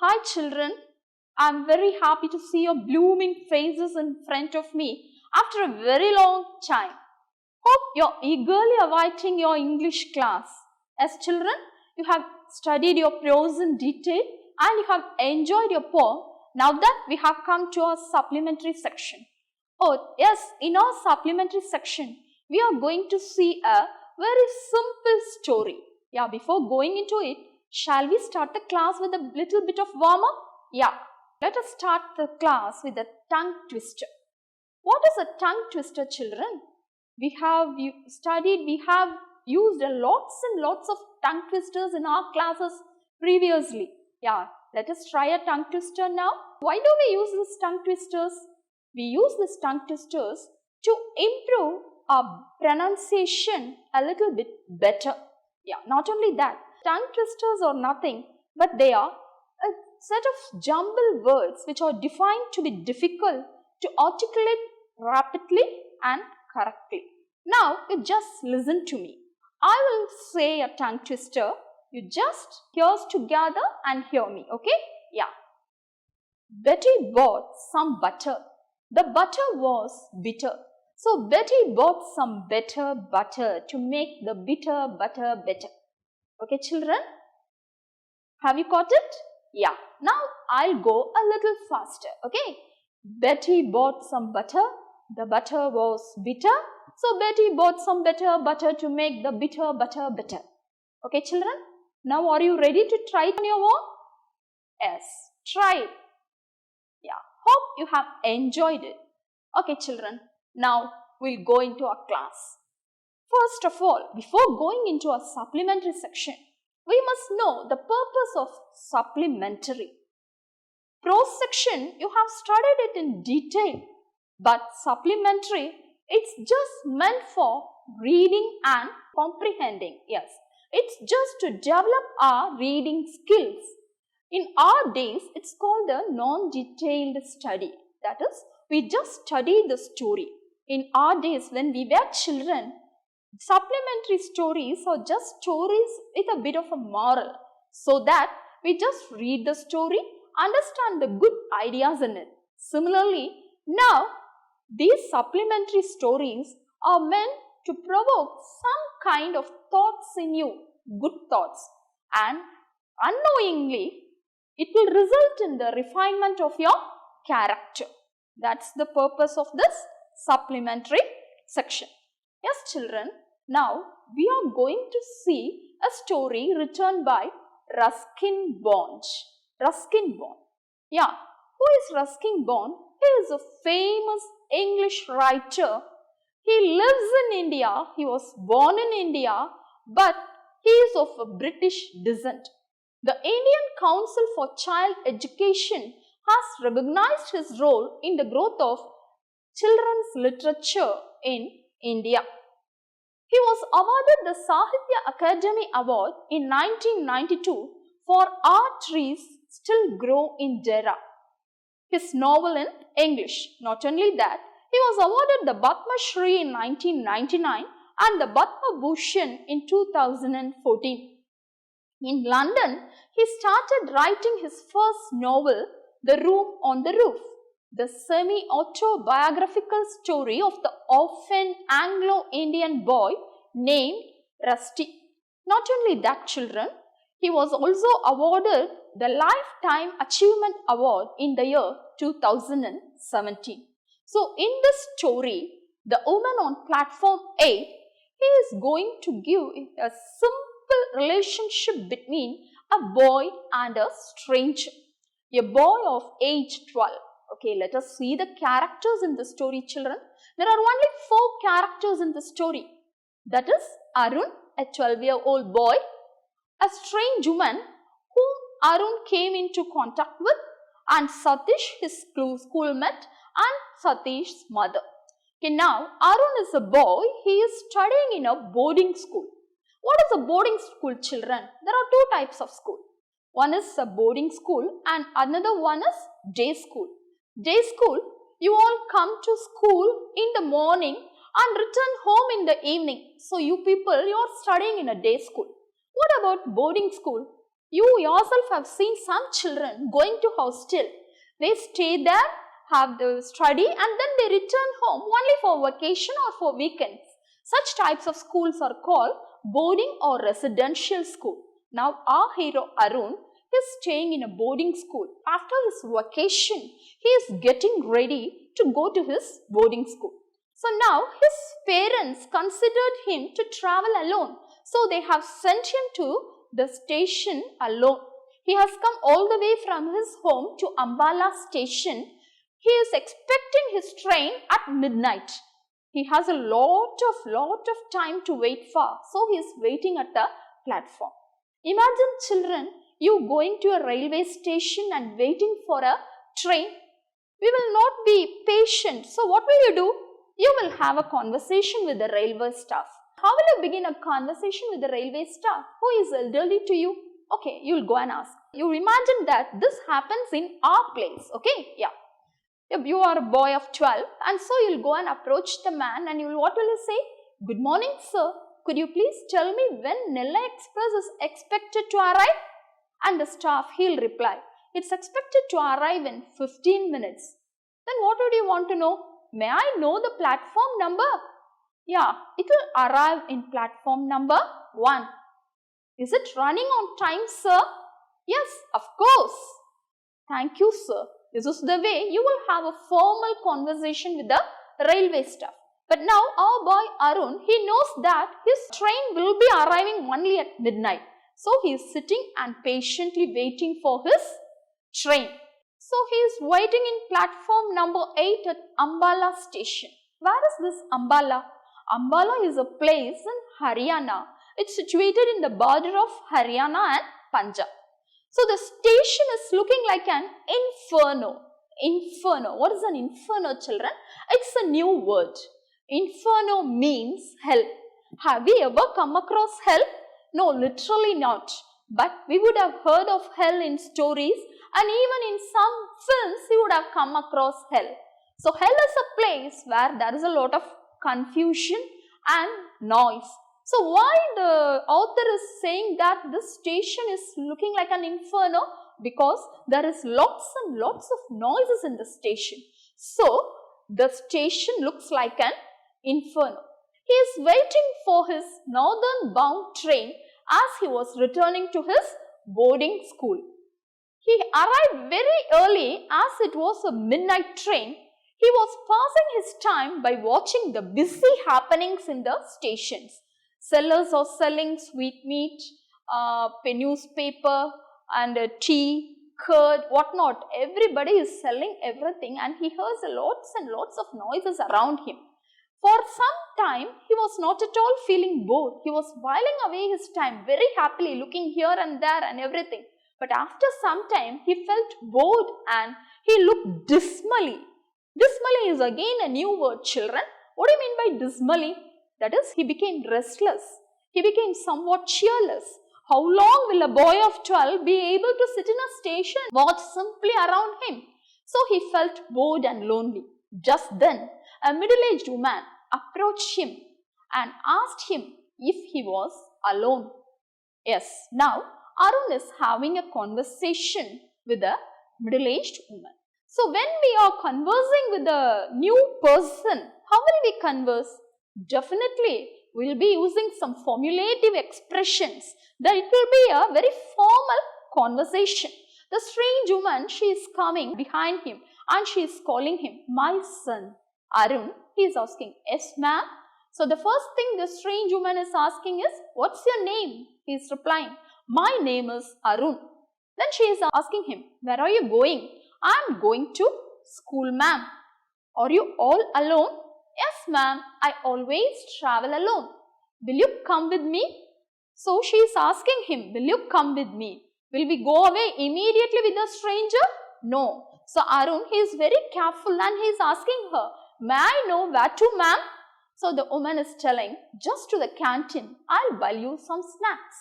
Hi children, I am very happy to see your blooming faces in front of me after a very long time. Hope you are eagerly awaiting your English class. As children, you have studied your prose in detail and you have enjoyed your poem. Now that we have come to our supplementary section. Oh yes, in our supplementary section, we are going to see a very simple story. Yeah, before going into it, shall we start the class with a little bit of warm-up? Yeah, let us start the class with a tongue twister. What is a tongue twister, children? We have used lots and lots of tongue twisters in our classes previously. Yeah, let us try a tongue twister now. Why do we use these tongue twisters? We use these tongue twisters to improve our pronunciation a little bit better. Yeah, not only that, tongue twisters are nothing but they are a set of jumbled words which are defined to be difficult to articulate rapidly and correctly. Now, you just listen to me. I will say a tongue twister. You just ears together and hear me, okay? Yeah. Betty bought some butter. The butter was bitter. So, Betty bought some better butter to make the bitter butter better. Okay, children? Have you caught it? Yeah. Now, I'll go a little faster, okay? Betty bought some butter. The butter was bitter. So, Betty bought some better butter to make the bitter butter better. Okay, children? Now, are you ready to try it on your own? Yes, try it. Yeah, hope you have enjoyed it. Okay, children, now we'll go into our class. First of all, before going into our supplementary section, we must know the purpose of supplementary. Prose section, you have studied it in detail, but supplementary, it's just meant for reading and comprehending. Yes, it's just to develop our reading skills. In our days, it's called a non-detailed study. That is, we just study the story. In our days, when we were children, supplementary stories are just stories with a bit of a moral. So that we just read the story, understand the good ideas in it. Similarly, now, these supplementary stories are meant to provoke some kind of thoughts in you, good thoughts, and unknowingly, it will result in the refinement of your character. That's the purpose of this supplementary section. Yes, children, now we are going to see a story written by Ruskin Bond. Ruskin Bond. Yeah, who is Ruskin Bond? He is a famous English writer. He lives in India. He was born in India, but he is of a British descent. The Indian Council for Child Education has recognized his role in the growth of children's literature in India. He was awarded the Sahitya Academy Award in 1992 for Our Trees Still Grow in Dera. His novel in English. Not only that, he was awarded the Padma Shri in 1999 and the Padma Bhushan in 2014. In London, he started writing his first novel, The Room on the Roof, the semi-autobiographical story of the orphan Anglo-Indian boy named Rusty. Not only that, children, he was also awarded the Lifetime Achievement Award in the year 2017. So, in this story, the woman on platform 8, he is going to give a simple relationship between a boy and a stranger, a boy of age 12. Okay, let us see the characters in the story, children. There are only 4 characters in the story. That is Arun, a 12-year-old boy, a strange woman whom Arun came into contact with, and Satish, his schoolmate, and Satish's mother. Okay, now Arun is a boy. He is studying in a boarding school. What is a boarding school, children? There are 2 types of school. One is a boarding school and another one is day school. Day school, you all come to school in the morning and return home in the evening. So, you people, you are studying in a day school. What about boarding school? You yourself have seen some children going to hostel. They stay there, have the study, and then they return home only for vacation or for weekends. Such types of schools are called boarding or residential school. Now our hero Arun is staying in a boarding school. After his vacation, he is getting ready to go to his boarding school. So now his parents considered him to travel alone. So they have sent him to the station alone. He has come all the way from his home to Ambala station. He is expecting his train at midnight. He has a lot of time to wait for. So he is waiting at the platform. Imagine children, you going to a railway station and waiting for a train. We will not be patient. So what will you do? You will have a conversation with the railway staff. How will you begin a conversation with the railway staff? Who is elderly to you? Okay, you will go and ask. You imagine that this happens in our place. Okay, yeah. If you are a boy of 12 and so you will go and approach the man and what will you say? Good morning, sir. Could you please tell me when Nella Express is expected to arrive? And the staff, he'll reply, it's expected to arrive in 15 minutes. Then what would you want to know? May I know the platform number? Yeah, it will arrive in platform number 1. Is it running on time, sir? Yes, of course. Thank you, sir. This is the way you will have a formal conversation with the railway staff. But now our boy Arun, he knows that his train will be arriving only at midnight. So he is sitting and patiently waiting for his train. So he is waiting in platform number 8 at Ambala station. Where is this Ambala? Ambala is a place in Haryana. It's situated in the border of Haryana and Punjab. So the station is looking like an inferno. Inferno. What is an inferno, children? It's a new word. Inferno means hell. Have we ever come across hell? No, literally not. But we would have heard of hell in stories, and even in some films we would have come across hell. So hell is a place where there is a lot of confusion and noise. So why the author is saying that this station is looking like an inferno? Because there is lots and lots of noises in the station. So the station looks like an inferno. He is waiting for his northern bound train as he was returning to his boarding school. He arrived very early as it was a midnight train. He was passing his time by watching the busy happenings in the stations. Sellers are selling sweetmeat, newspaper and tea, curd, whatnot. Everybody is selling everything and he hears lots and lots of noises around him. For some time, he was not at all feeling bored. He was whiling away his time very happily, looking here and there and everything. But after some time, he felt bored and he looked dismally. Dismally is again a new word, children. What do you mean by dismally? That is, he became restless. He became somewhat cheerless. How long will a boy of 12 be able to sit in a station and watch simply around him? So he felt bored and lonely. Just then, a middle-aged woman approached him and asked him if he was alone. Yes, now Arun is having a conversation with a middle-aged woman. So when we are conversing with a new person, how will we converse? Definitely, we will be using some formulative expressions. That it will be a very formal conversation. The strange woman, she is coming behind him and she is calling him, my son. Arun, he is asking, yes ma'am. So the first thing the strange woman is asking is, what's your name? He is replying, my name is Arun. Then she is asking him, where are you going? I am going to school, ma'am. Are you all alone? Yes, ma'am. I always travel alone. Will you come with me? So she is asking him, will you come with me? Will we go away immediately with the stranger? No. So Arun, he is very careful and he is asking her, may I know where to, ma'am? So the woman is telling, just to the canteen. I'll buy you some snacks.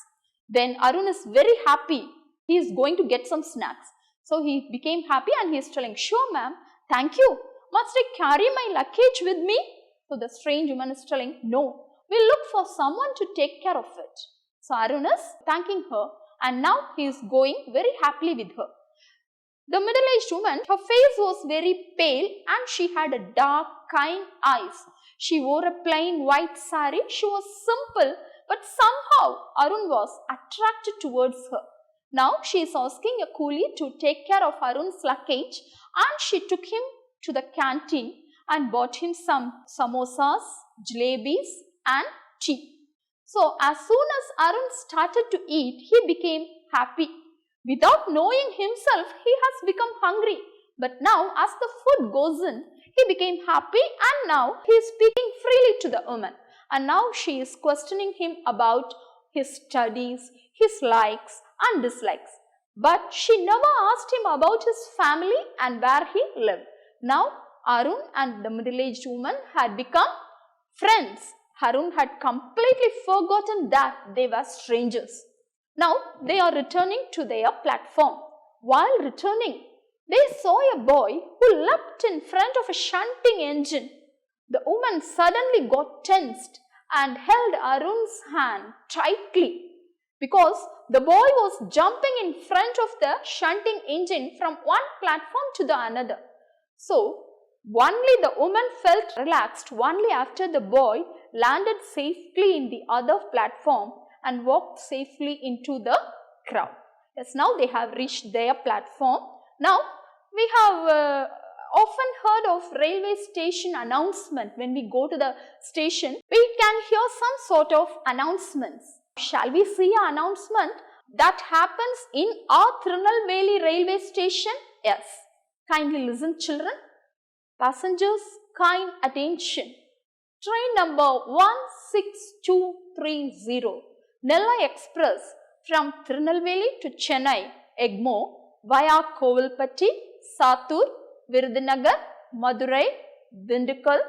Then Arun is very happy. He is going to get some snacks. So he became happy and he is telling, sure ma'am, thank you. Must I carry my luggage with me? So the strange woman is telling, no, we'll look for someone to take care of it. So Arun is thanking her and now he is going very happily with her. The middle-aged woman, her face was very pale and she had a dark, kind eyes. She wore a plain white sari. She was simple, but somehow Arun was attracted towards her. Now she is asking a coolie to take care of Arun's luggage, and she took him to the canteen and bought him some samosas, jalebis and tea. So as soon as Arun started to eat, he became happy. Without knowing himself, he has become hungry. But now as the food goes in, he became happy, and now he is speaking freely to the woman. And now she is questioning him about his studies, his likes and dislikes. But she never asked him about his family and where he lived. Now Arun and the middle-aged woman had become friends. Arun had completely forgotten that they were strangers. Now they are returning to their platform. While returning, they saw a boy who leapt in front of a shunting engine. The woman suddenly got tensed and held Arun's hand tightly because the boy was jumping in front of the shunting engine from one platform to the another. So only the woman felt relaxed only after the boy landed safely in the other platform and walked safely into the crowd. Yes, now they have reached their platform. Now we have often heard of railway station announcement. When we go to the station, we can hear some sort of announcements. Shall we see an announcement that happens in our Tirunelveli railway station? Yes. Kindly listen, children. Passengers, kind attention. Train number 16230, Nellai Express from Tirunelveli to Chennai, Egmore, via Kovilpatti, Sattur, Virudhunagar, Madurai, Dindigul,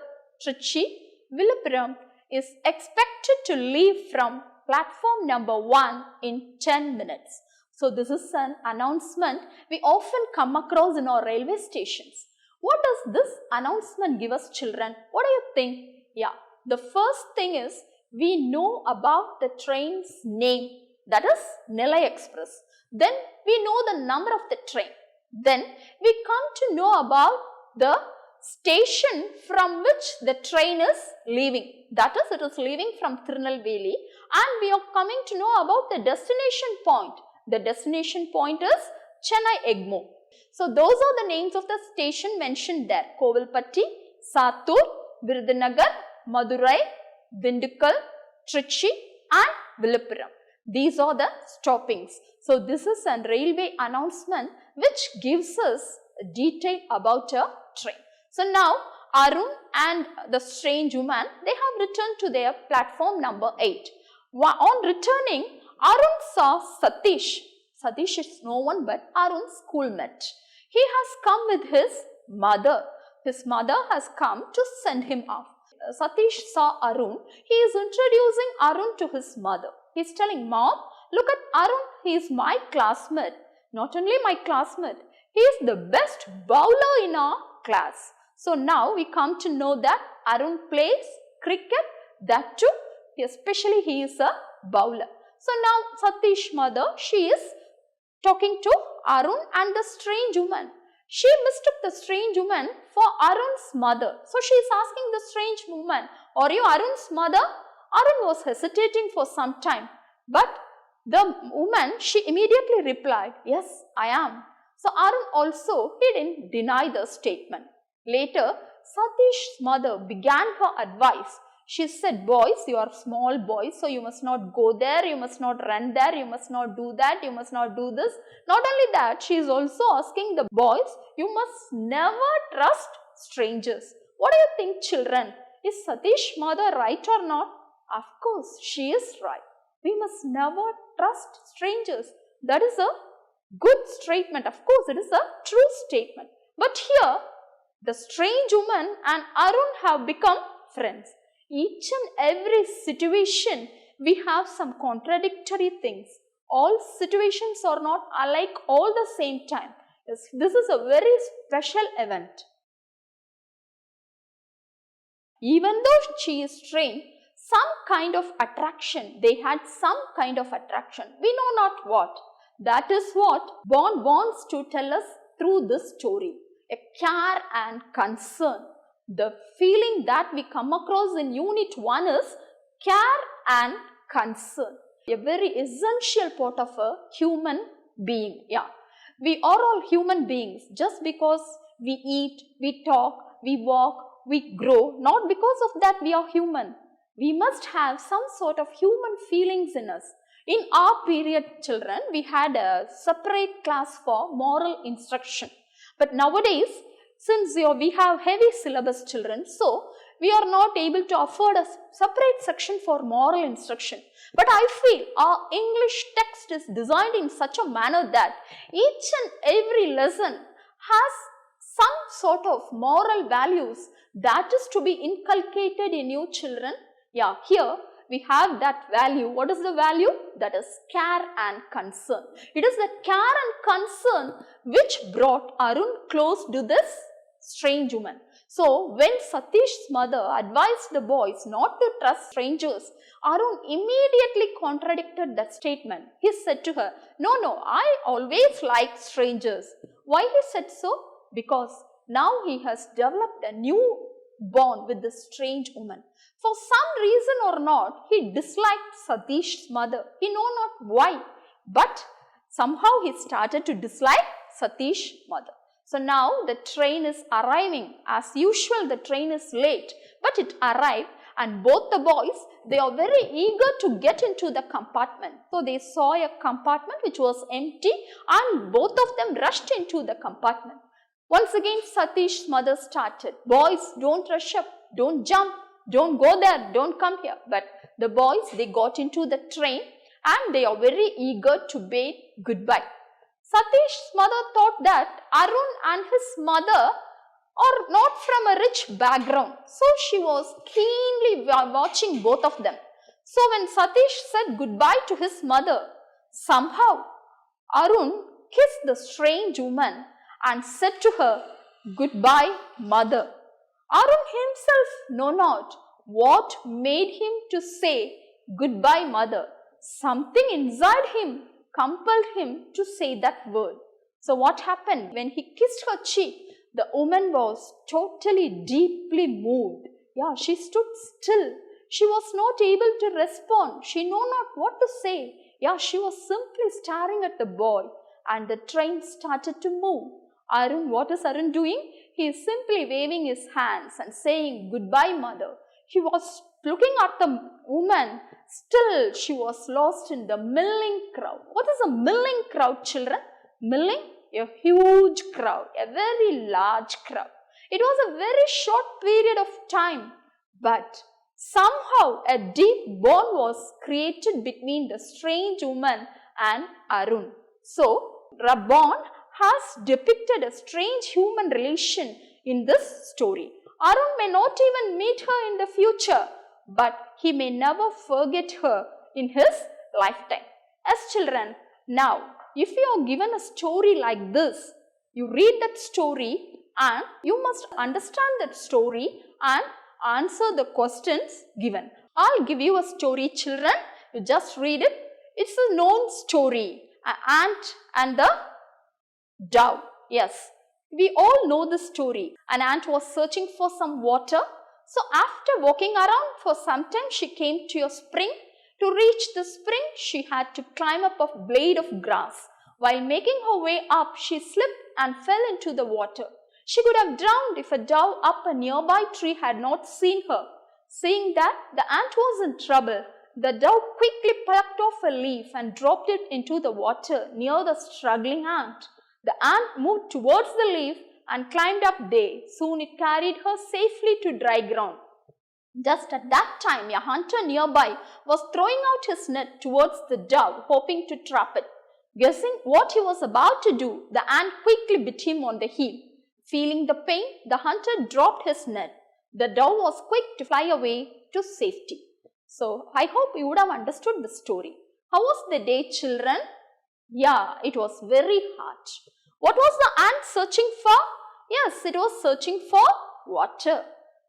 Trichy, Villupuram is expected to leave from platform number 1 in 10 minutes. So this is an announcement we often come across in our railway stations. What does this announcement give us, children? What do you think? Yeah, the first thing is we know about the train's name, that is Nellai Express. Then we know the number of the train. Then we come to know about the station from which the train is leaving. That is, it is leaving from Tirunelveli, and we are coming to know about the destination point. The destination point is Chennai, Egmore. So those are the names of the station mentioned there: Kovilpatti, Sattur, Virudhunagar, Madurai, Dindigul, Trichy and Villupuram. These are the stoppings. So this is a railway announcement which gives us a detail about a train. So now Arun and the strange woman, they have returned to their platform number 8. On returning, Arun saw Satish. Satish is no one but Arun's schoolmate. He has come with his mother. His mother has come to send him off. Satish saw Arun. He is introducing Arun to his mother. He is telling, "Mom, look at Arun. He is my classmate. Not only my classmate, he is the best bowler in our class." So now we come to know that Arun plays cricket, that too, especially he is a bowler. So now Satish's mother, she is talking to Arun and the strange woman. She mistook the strange woman for Arun's mother. So she is asking the strange woman, "Are you Arun's mother?" Arun was hesitating for some time, but the woman, she immediately replied, "Yes, I am." So Arun also, he didn't deny the statement. Later, Satish's mother began her advice. She said, "Boys, you are small boys, so you must not go there, you must not run there, you must not do that, you must not do this." Not only that, she is also asking the boys, "You must never trust strangers." What do you think, children? Is Satish's mother right or not? Of course, she is right. We must never trust strangers. That is a good statement. Of course, it is a true statement. But here, the strange woman and Arun have become friends. Each and every situation, we have some contradictory things. All situations are not alike all the same time. This is a very special event. Even though she is strange, some kind of attraction. They had some kind of attraction. We know not what. That is what Bond wants to tell us through this story. A care and concern. The feeling that we come across in Unit 1 is care and concern. A very essential part of a human being. Yeah, we are all human beings. Just because we eat, we talk, we walk, we grow, not because of that we are human. We must have some sort of human feelings in us. In our period, children, we had a separate class for moral instruction. But nowadays, since we have heavy syllabus, children, so we are not able to afford a separate section for moral instruction. But I feel our English text is designed in such a manner that each and every lesson has some sort of moral values that is to be inculcated in you, children. Yeah, here we have that value. What is the value? That is care and concern. It is that care and concern which brought Arun close to this strange woman. So, when Satish's mother advised the boys not to trust strangers, Arun immediately contradicted that statement. He said to her, no, I always like strangers. Why he said so? Because now he has developed a new bond with this strange woman. For some reason or not, he disliked Satish's mother. He know not why, but somehow he started to dislike Satish's mother. So now the train is arriving. As usual, the train is late, but it arrived and both the boys, they are very eager to get into the compartment. So they saw a compartment which was empty and both of them rushed into the compartment. Once again, Satish's mother started, boys, don't rush up, don't jump, don't go there, don't come here. But the boys, they got into the train and they are very eager to bid goodbye. Satish's mother thought that Arun and his mother are not from a rich background. So she was keenly watching both of them. So when Satish said goodbye to his mother, somehow Arun kissed the strange woman and said to her, goodbye, mother. Arun himself know not what made him to say goodbye, mother. Something inside him compelled him to say that word. So what happened? When he kissed her cheek, the woman was totally deeply moved. Yeah, she stood still. She was not able to respond. She knew not what to say. Yeah, she was simply staring at the boy and the train started to move. Arun, what is Arun doing? He is simply waving his hands and saying goodbye, mother. He was looking at the woman. Still, she was lost in the milling crowd. What is a milling crowd, children? Milling? A huge crowd, a very large crowd. It was a very short period of time, but somehow a deep bond was created between the strange woman and Arun. So, the bond has depicted a strange human relation in this story. Arun may not even meet her in the future, but he may never forget her in his lifetime. As children, now, if you are given a story like this, you read that story and you must understand that story and answer the questions given. I'll give you a story, children. You just read it. It's a known story. An ant and the dove. Yes, we all know the story. An ant was searching for some water. So after walking around for some time, she came to a spring. To reach the spring, she had to climb up a blade of grass. While making her way up, she slipped and fell into the water. She could have drowned if a dove up a nearby tree had not seen her. Seeing that the ant was in trouble, the dove quickly plucked off a leaf and dropped it into the water near the struggling ant. The ant moved towards the leaf and climbed up there. Soon it carried her safely to dry ground. Just at that time, a hunter nearby was throwing out his net towards the dove, hoping to trap it. Guessing what he was about to do, the ant quickly bit him on the heel. Feeling the pain, the hunter dropped his net. The dove was quick to fly away to safety. So, I hope you would have understood the story. How was the day, children? Yeah, it was very hot. What was the ant searching for? Yes, it was searching for water.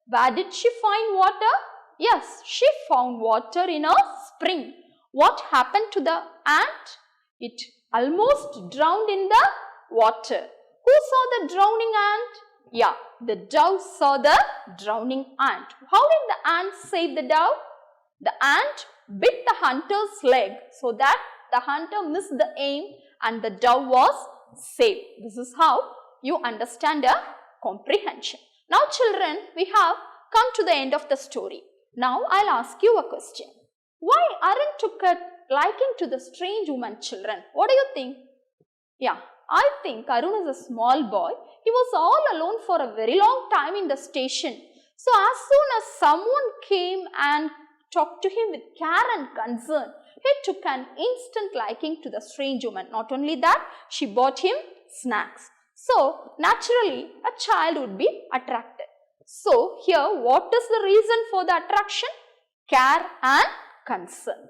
Where did she find water? Yes, she found water in a spring. What happened to the ant? It almost drowned in the water. Who saw the drowning ant? Yeah, the dove saw the drowning ant. How did the ant save the dove? The ant bit the hunter's leg so that the hunter missed the aim and the dove was saved. This is how you understand a comprehension. Now children, we have come to the end of the story. Now I'll ask you a question. Why Arun took a liking to the strange woman, children? What do you think? Yeah, I think Arun is a small boy. He was all alone for a very long time in the station. So as soon as someone came and talked to him with care and concern, he took an instant liking to the strange woman. Not only that, she bought him snacks. So naturally, a child would be attracted. So here, what is the reason for the attraction? Care and concern.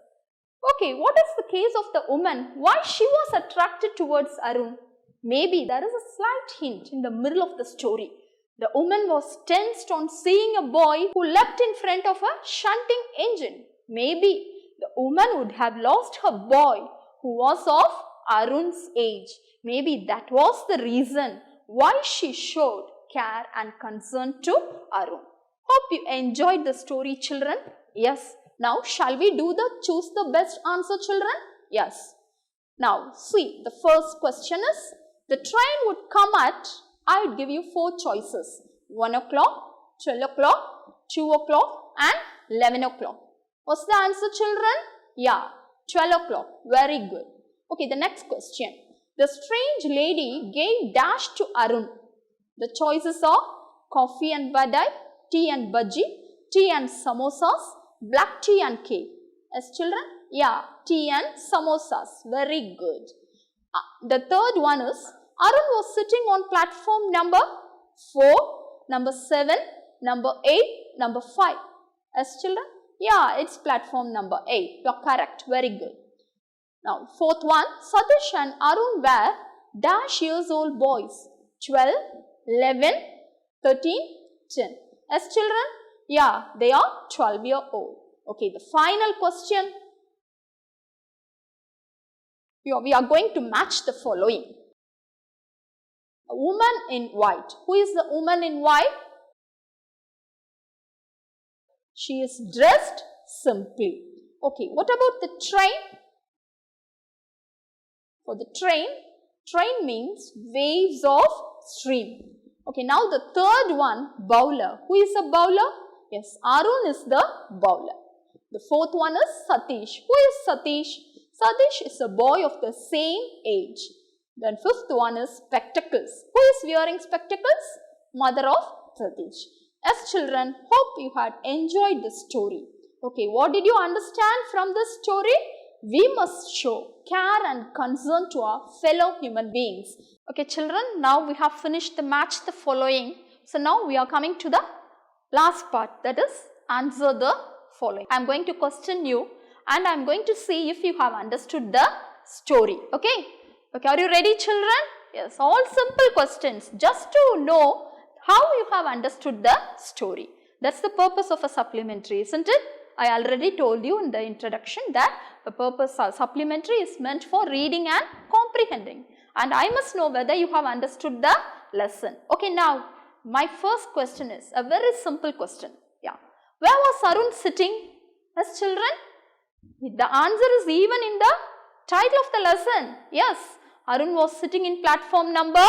Okay, what is the case of the woman? Why she was attracted towards Arun? Maybe there is a slight hint in the middle of the story. The woman was tensed on seeing a boy who leapt in front of a shunting engine. Maybe the woman would have lost her boy who was of Arun's age. Maybe that was the reason why she showed care and concern to Arun. Hope you enjoyed the story, children. Yes. Now, shall we do the choose the best answer, children? Yes. Now, see, the first question is, the train would come at, I would give you 4 choices. 1 o'clock, 12 o'clock, 2 o'clock and 11 o'clock. What's the answer, children? Yeah, 12 o'clock. Very good. Okay, the next question. The strange lady gave dash to Arun. The choices are coffee and vadai, tea and bhaji, tea and samosas, black tea and cake. Yes, children? Yeah, tea and samosas. Very good. The third one is, Arun was sitting on platform number 4, number 7, number 8, number 5. Yes, children? Yeah, it's platform number 8. You are correct. Very good. Now, fourth one, Satish and Arun were dash years old boys. 12, 11, 13, 10. Yes, children? Yeah, they are 12-year-old. Okay, the final question. We are going to match the following. A woman in white. Who is the woman in white? She is dressed simply. Okay, what about the train? For the train means waves of stream. Okay, now the third one, bowler. Who is a bowler? Yes, Arun is the bowler. The fourth one is Satish. Who is Satish? Satish is a boy of the same age. Then fifth one is spectacles. Who is wearing spectacles? Mother of Satish. As children, hope you had enjoyed the story. Okay, what did you understand from this story? We must show care and concern to our fellow human beings. Okay, children, now we have finished the match the following. So now we are coming to the last part, that is answer the following. I am going to question you and I am going to see if you have understood the story. Okay, are you ready, children? Yes, all simple questions just to know how you have understood the story. That's the purpose of a supplementary, isn't it? I already told you in the introduction that the purpose of supplementary is meant for reading and comprehending. And I must know whether you have understood the lesson. Okay, now my first question is a very simple question. Yeah. Where was Arun sitting? As children? The answer is even in the title of the lesson. Yes, Arun was sitting in platform number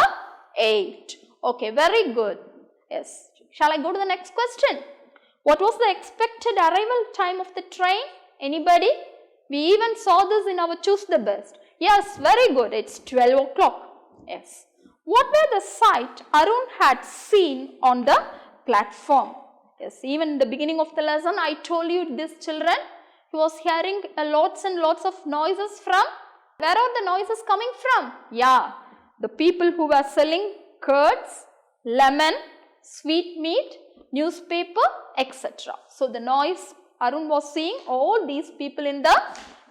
8. Okay, very good. Yes. Shall I go to the next question? What was the expected arrival time of the train? Anybody? We even saw this in our Choose the Best. Yes, very good. It's 12 o'clock. Yes. What were the sight Arun had seen on the platform? Yes, even in the beginning of the lesson, I told you this, children. He was hearing lots and lots of noises from. Where are the noises coming from? Yeah, the people who were selling curds, lemon, sweet meat, newspaper, etc. So the noise, Arun was seeing all these people in the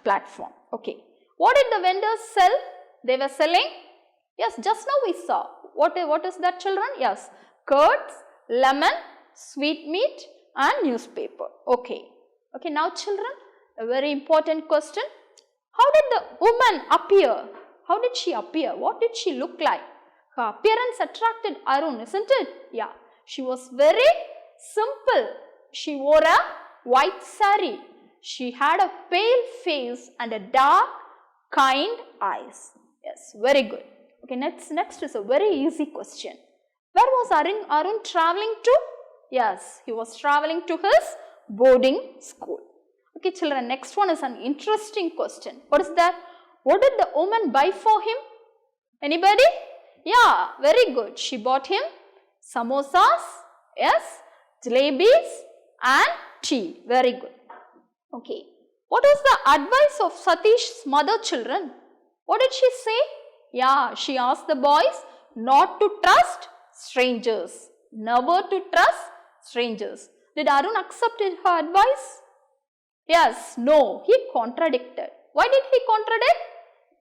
platform. Okay. What did the vendors sell? They were selling, yes, just now we saw. What is that, children? Yes, curds, lemon, sweet meat and newspaper. Okay. Okay, now children, a very important question. How did the woman appear? How did she appear? What did she look like? Her appearance attracted Arun, isn't it? Yeah. She was very simple. She wore a white sari. She had a pale face and a dark, kind eyes. Yes, very good. Okay, next is a very easy question. Where was Arun traveling to? Yes, he was traveling to his boarding school. Okay, children, next one is an interesting question. What is that? What did the woman buy for him? Anybody? Yeah, very good. She bought him samosas, yes, jalebis and tea. Very good. Okay. What was the advice of Satish's mother, children? What did she say? Yeah, she asked the boys not to trust strangers. Never to trust strangers. Did Arun accept her advice? Yes, no, he contradicted. Why did he contradict?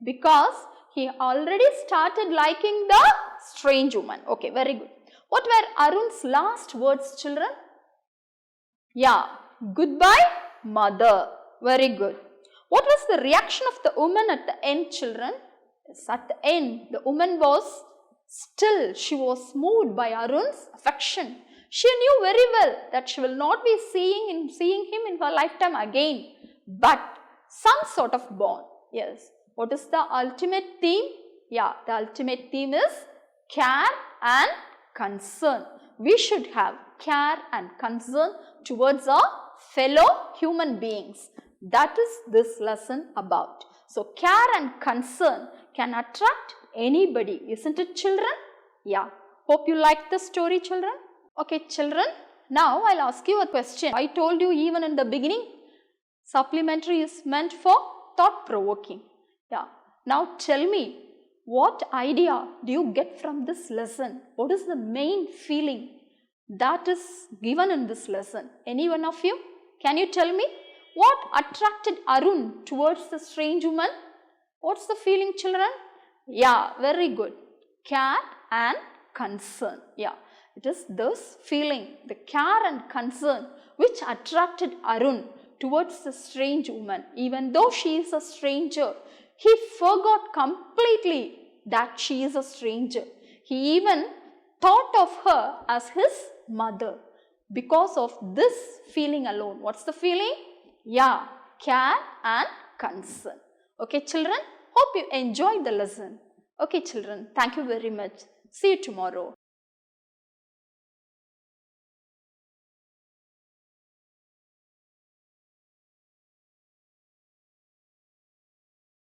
Because he already started liking the strange woman. Okay, very good. What were Arun's last words, children? Yeah, goodbye, mother. Very good. What was the reaction of the woman at the end, children? Yes, at the end, the woman was still. She was moved by Arun's affection. She knew very well that she will not be seeing him in her lifetime again, but some sort of bond. Yes. What is the ultimate theme? Yeah, the ultimate theme is care and concern. We should have care and concern towards our fellow human beings. That is this lesson about. So, care and concern can attract anybody, isn't it, children? Yeah. Hope you liked the story, children. Okay, children. Now, I'll ask you a question. I told you even in the beginning, supplementary is meant for thought-provoking. Yeah. Now, tell me, what idea do you get from this lesson? What is the main feeling that is given in this lesson? Any one of you? Can you tell me? What attracted Arun towards the strange woman? What's the feeling, children? Yeah, very good. Care and concern. Yeah, it is this feeling, the care and concern which attracted Arun towards the strange woman. Even though she is a stranger, he forgot completely that she is a stranger. He even thought of her as his mother because of this feeling alone. What's the feeling? Yeah, care and concern. Okay, children, hope you enjoyed the lesson. Okay, children, thank you very much. See you tomorrow.